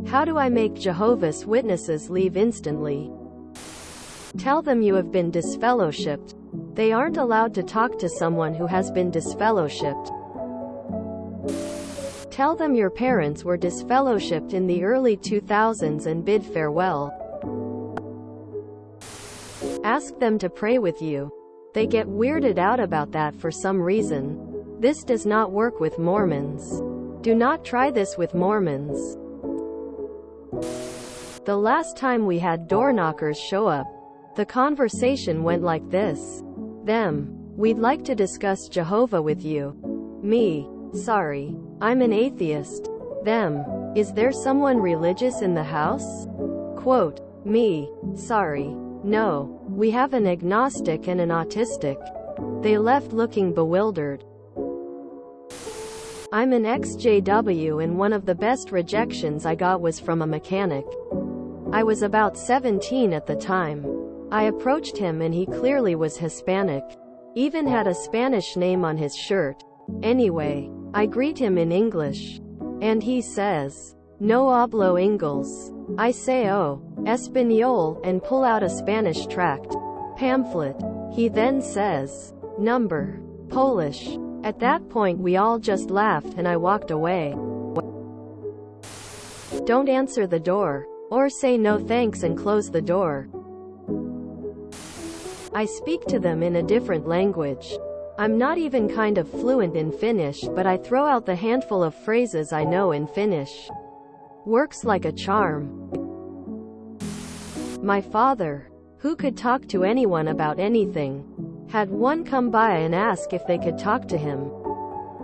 How do I make Jehovah's Witnesses leave instantly? Tell them you have been disfellowshipped. They aren't allowed to talk to someone who has been disfellowshipped. Tell them your parents were disfellowshipped in the early 2000s and bid farewell. Ask them to pray with you. They get weirded out about that for some reason. This does not work with Mormons. Do not try this with Mormons. The last time we had door knockers show up, the conversation went like this. Them. We'd like to discuss Jehovah with you. Me. Sorry. I'm an atheist. Them. Is there someone religious in the house? Quote. Me. Sorry. No. We have an agnostic and an autistic. They left looking bewildered. I'm an XJW and one of the best rejections I got was from a mechanic. I was about 17 at the time. I approached him and he clearly was Hispanic. Even had a Spanish name on his shirt. Anyway, I greet him in English. And he says, "No hablo Inglés." I say, "Oh, Español," and pull out a Spanish tract. Pamphlet. He then says, "Number. Polish." At that point we all just laughed and I walked away. Don't answer the door. Or say no thanks and close the door. I speak to them in a different language. I'm not even kind of fluent in Finnish, but I throw out the handful of phrases I know in Finnish. Works like a charm. My father, who could talk to anyone about anything, had one come by and ask if they could talk to him.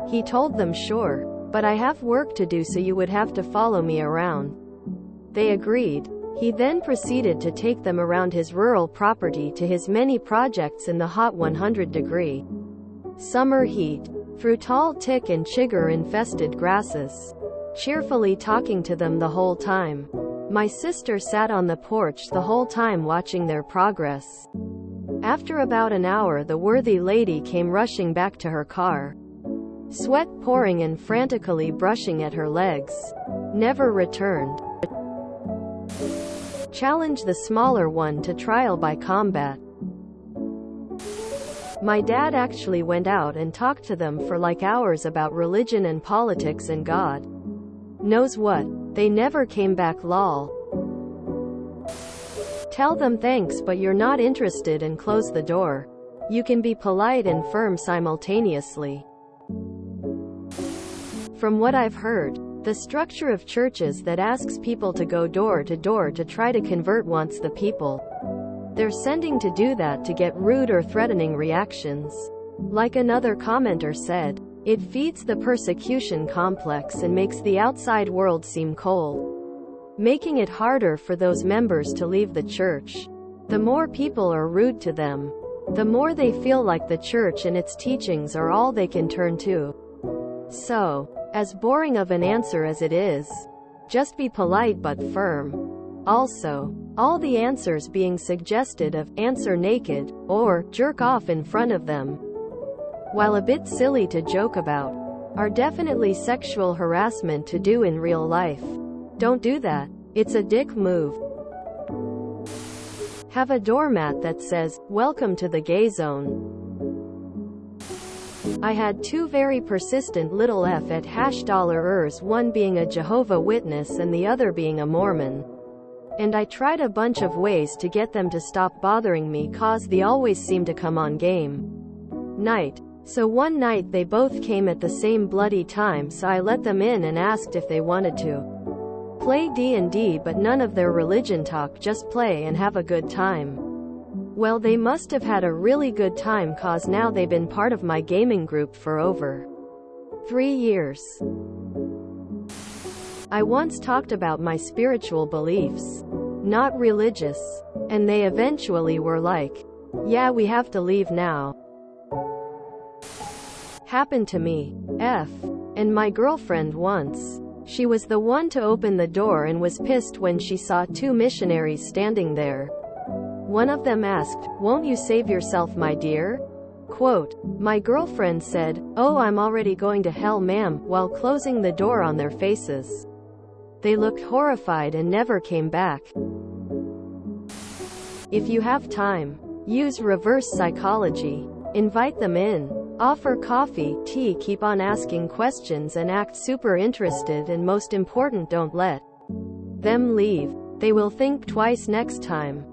He told them sure, but I have work to do so you would have to follow me around. They agreed. He then proceeded to take them around his rural property to his many projects in the hot 100-degree summer heat, through tall tick and chigger-infested grasses, cheerfully talking to them the whole time. My sister sat on the porch the whole time watching their progress. After about an hour the worthy lady came rushing back to her car, sweat pouring and frantically brushing at her legs. Never returned. Challenge the smaller one to trial by combat. My dad actually went out and talked to them for like hours about religion and politics and God knows what. They never came back, lol. Tell them thanks but you're not interested and close the door. You can be polite and firm simultaneously. From what I've heard, the structure of churches that asks people to go door to door to try to convert wants the people they're sending to do that to get rude or threatening reactions. Like another commenter said, it feeds the persecution complex and makes the outside world seem cold, making it harder for those members to leave the church. The more people are rude to them, the more they feel like the church and its teachings are all they can turn to. So, as boring of an answer as it is, just be polite but firm. Also, all the answers being suggested of answer naked or jerk off in front of them, while a bit silly to joke about, are definitely sexual harassment to do in real life. Don't do that. It's a dick move. Have a doormat that says, "Welcome to the gay zone." I had two very persistent little f at $ers, one being a Jehovah's Witness and the other being a Mormon. And I tried a bunch of ways to get them to stop bothering me cause they always seem to come on game night. So one night they both came at the same bloody time, so I let them in and asked if they wanted to play D&D, but none of their religion talk, just play and have a good time. Well, they must have had a really good time cause now they've been part of my gaming group for over 3 years. I once talked about my spiritual beliefs, not religious, and they eventually were like, "Yeah, we have to leave now." Happened to me, and my girlfriend once. She was the one to open the door and was pissed when she saw two missionaries standing there. One of them asked, "Won't you save yourself, my dear?" Quote, my girlfriend said, "Oh, I'm already going to hell, ma'am," while closing the door on their faces. They looked horrified and never came back. If you have time, use reverse psychology. Invite them in. Offer coffee, tea, keep on asking questions and act super interested, and most important, don't let them leave. They will think twice next time.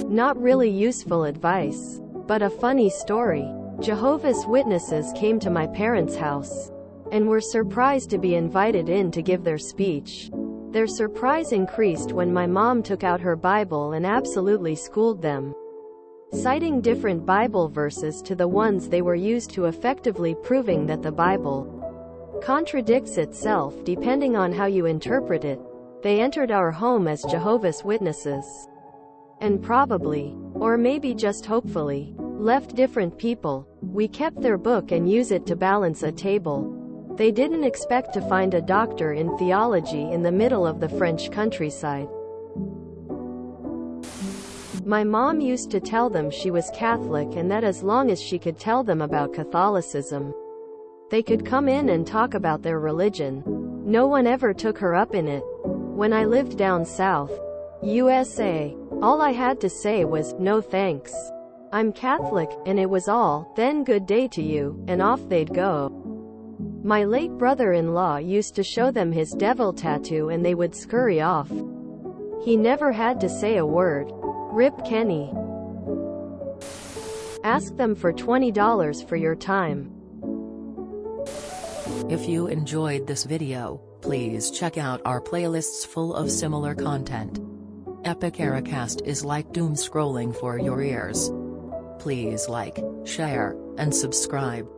Not really useful advice, but a funny story. Jehovah's Witnesses came to my parents' house and were surprised to be invited in to give their speech. Their surprise increased when my mom took out her Bible and absolutely schooled them, citing different Bible verses to the ones they were used to, effectively proving that the Bible contradicts itself depending on how you interpret it. They entered our home as Jehovah's Witnesses, and probably, or maybe just hopefully, left different people. We kept their book and use it to balance a table. They didn't expect to find a doctor in theology in the middle of the French countryside. My mom used to tell them she was Catholic and that as long as she could tell them about Catholicism, they could come in and talk about their religion. No one ever took her up in it. When I lived down south, USA, all I had to say was, "No thanks. I'm Catholic," and it was all, "Then good day to you," and off they'd go. My late brother-in-law used to show them his devil tattoo and they would scurry off. He never had to say a word. Rip Kenny. Ask them for $20 for your time. If you enjoyed this video, please check out our playlists full of similar content. Epic Ericast is like doom scrolling for your ears. Please like, share, and subscribe.